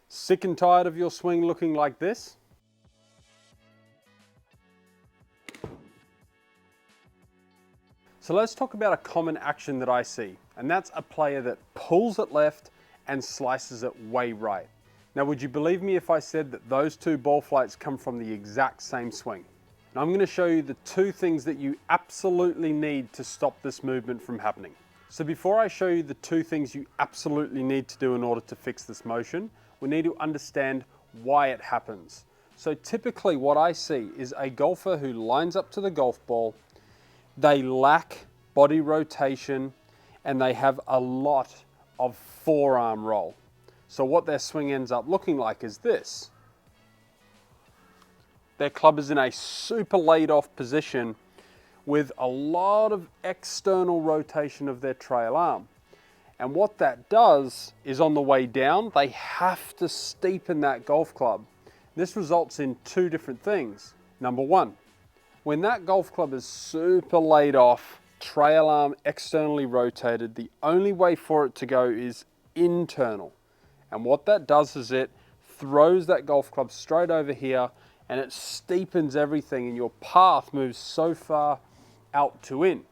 Sick and tired of your swing looking like this? So let's talk about a common action that I see, and that's a player that pulls it left and slices it way right. Now, would you believe me if I said that those two ball flights come from the exact same swing? And I'm going to show you the two things that you absolutely need to stop this movement from happening. So before I show you the two things you absolutely need to do in order to fix this motion, we need to understand why it happens. So typically what I see is a golfer who lines up to the golf ball, they lack body rotation, and they have a lot of forearm roll. So what their swing ends up looking like is this. Their club is in a super laid off position with a lot of external rotation of their trail arm. And what that does is on the way down, they have to steepen that golf club. This results in two different things. Number one, when that golf club is super laid off, trail arm externally rotated, the only way for it to go is internal. And what that does is it throws that golf club straight over here and it steepens everything, and your path moves so far out to in.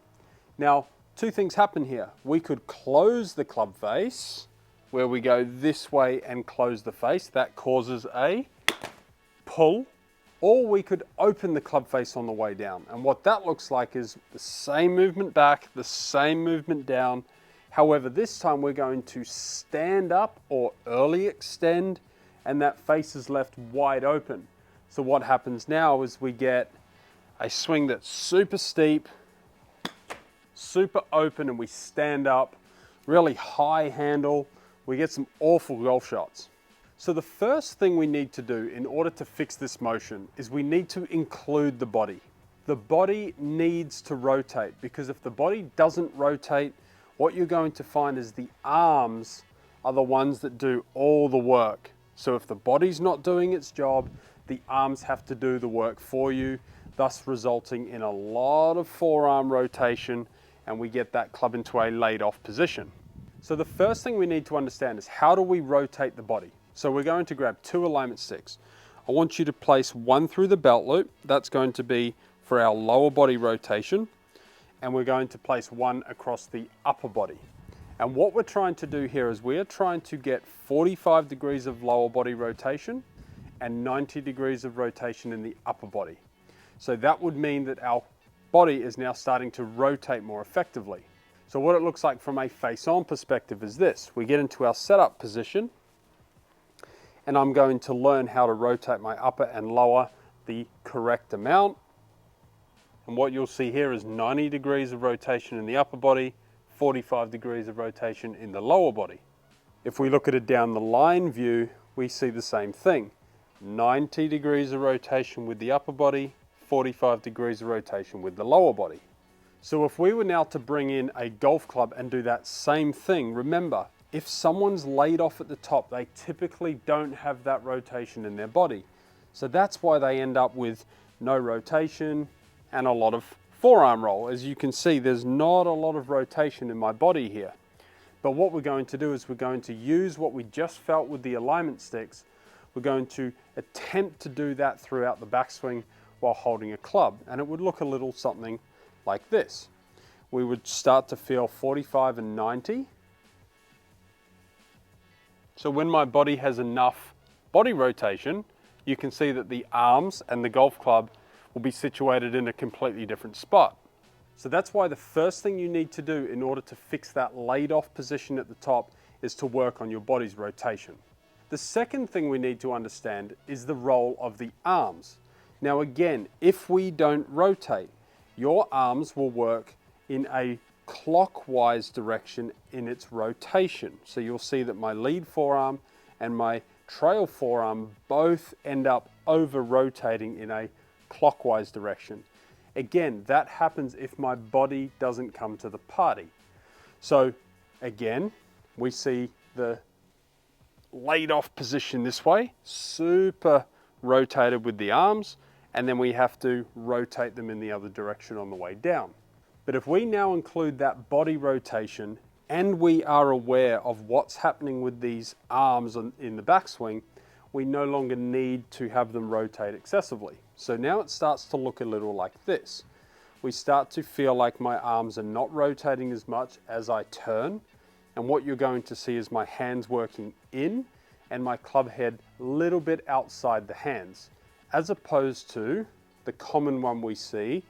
Now, two things happen here. We could close the club face, where we go this way and close the face. That causes a pull. Or we could open the club face on the way down. And what that looks like is the same movement back, the same movement down. However, this time we're going to stand up or early extend, and that face is left wide open. So what happens now is we get a swing that's super steep, super open, and we stand up, really high handle. We get some awful golf shots. So the first thing we need to do in order to fix this motion is we need to include the body. The body needs to rotate, because if the body doesn't rotate, what you're going to find is the arms are the ones that do all the work. So if the body's not doing its job, the arms have to do the work for you, thus resulting in a lot of forearm rotation, and we get that club into a laid off position. So the first thing we need to understand is, how do we rotate the body? So we're going to grab two alignment sticks. I want you to place one through the belt loop. That's going to be for our lower body rotation. And we're going to place one across the upper body. And what we're trying to do here is we are trying to get 45 degrees of lower body rotation and 90 degrees of rotation in the upper body. So that would mean that our body is now starting to rotate more effectively. So what it looks like from a face-on perspective is this. We get into our setup position, and I'm going to learn how to rotate my upper and lower the correct amount. And what you'll see here is 90 degrees of rotation in the upper body, 45 degrees of rotation in the lower body. If we look at a down the line view, we see the same thing. 90 degrees of rotation with the upper body, 45 degrees of rotation with the lower body. So if we were now to bring in a golf club and do that same thing, remember, if someone's laid off at the top, they typically don't have that rotation in their body. So that's why they end up with no rotation and a lot of forearm roll. As you can see, there's not a lot of rotation in my body here. But what we're going to do is we're going to use what we just felt with the alignment sticks. We're going to attempt to do that throughout the backswing while holding a club. And it would look a little something like this. We would start to feel 45 and 90. So when my body has enough body rotation, you can see that the arms and the golf club will be situated in a completely different spot. So that's why the first thing you need to do in order to fix that laid off position at the top is to work on your body's rotation. The second thing we need to understand is the role of the arms. Now again, if we don't rotate, your arms will work in a clockwise direction in its rotation. So you'll see that my lead forearm and my trail forearm both end up over rotating in a clockwise direction. Again, that happens if my body doesn't come to the party. So again, we see the laid off position this way, super rotated with the arms, and then we have to rotate them in the other direction on the way down. But if we now include that body rotation and we are aware of what's happening with these arms in the backswing, we no longer need to have them rotate excessively. So now it starts to look a little like this. We start to feel like my arms are not rotating as much as I turn, and what you're going to see is my hands working in and my club head a little bit outside the hands, as opposed to the common one we see,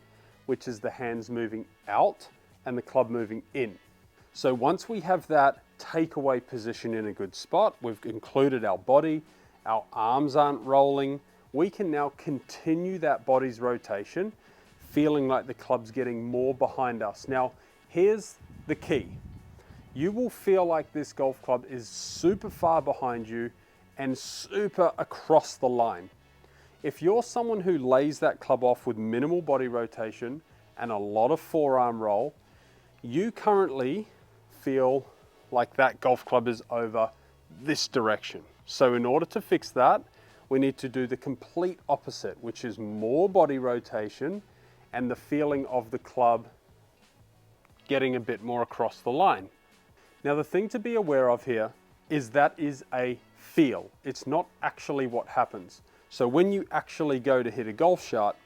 which is the hands moving out and the club moving in. So once we have that takeaway position in a good spot, we've included our body, our arms aren't rolling, we can now continue that body's rotation, feeling like the club's getting more behind us. Now, here's the key. You will feel like this golf club is super far behind you and super across the line. If you're someone who lays that club off with minimal body rotation and a lot of forearm roll, you currently feel like that golf club is over this direction. So in order to fix that, we need to do the complete opposite, which is more body rotation and the feeling of the club getting a bit more across the line. Now the thing to be aware of here is that is a feel. It's not actually what happens. So when you actually go to hit a golf shot,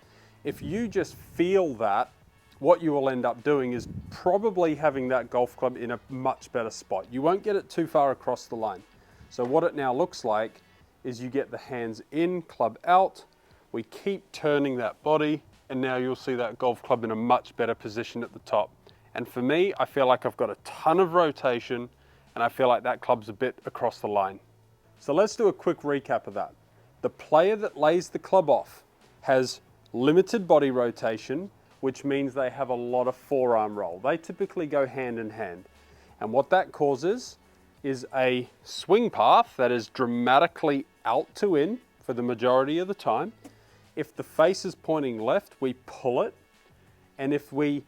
if you just feel that, what you will end up doing is probably having that golf club in a much better spot. You won't get it too far across the line. So what it now looks like is you get the hands in, club out, we keep turning that body, and now you'll see that golf club in a much better position at the top. And for me, I feel like I've got a ton of rotation, and I feel like that club's a bit across the line. So let's do a quick recap of that. The player that lays the club off has limited body rotation, which means they have a lot of forearm roll. They typically go hand in hand. And what that causes is a swing path that is dramatically out to in for the majority of the time. If the face is pointing left, we pull it. And if we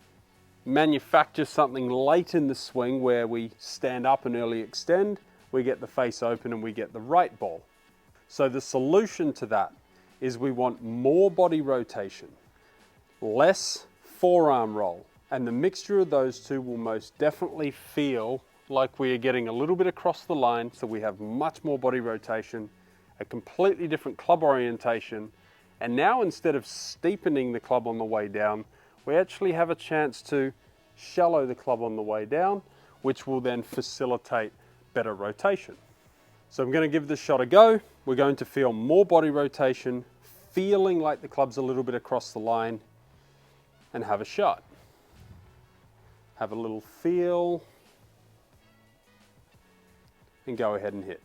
manufacture something late in the swing where we stand up and early extend, we get the face open and we get the right ball. So the solution to that is we want more body rotation, less forearm roll, and the mixture of those two will most definitely feel like we are getting a little bit across the line, so we have much more body rotation, a completely different club orientation, and now instead of steepening the club on the way down, we actually have a chance to shallow the club on the way down, which will then facilitate better rotation. So I'm going to give this shot a go. We're going to feel more body rotation, feeling like the club's a little bit across the line, and have a shot. Have a little feel, and go ahead and hit.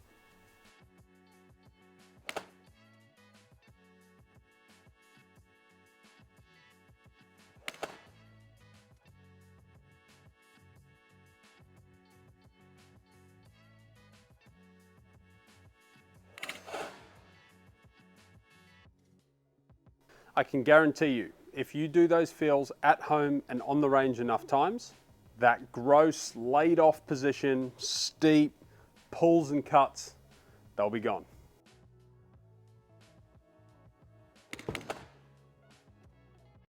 I can guarantee you, if you do those feels at home and on the range enough times, that gross laid off position, steep, pulls and cuts, they'll be gone.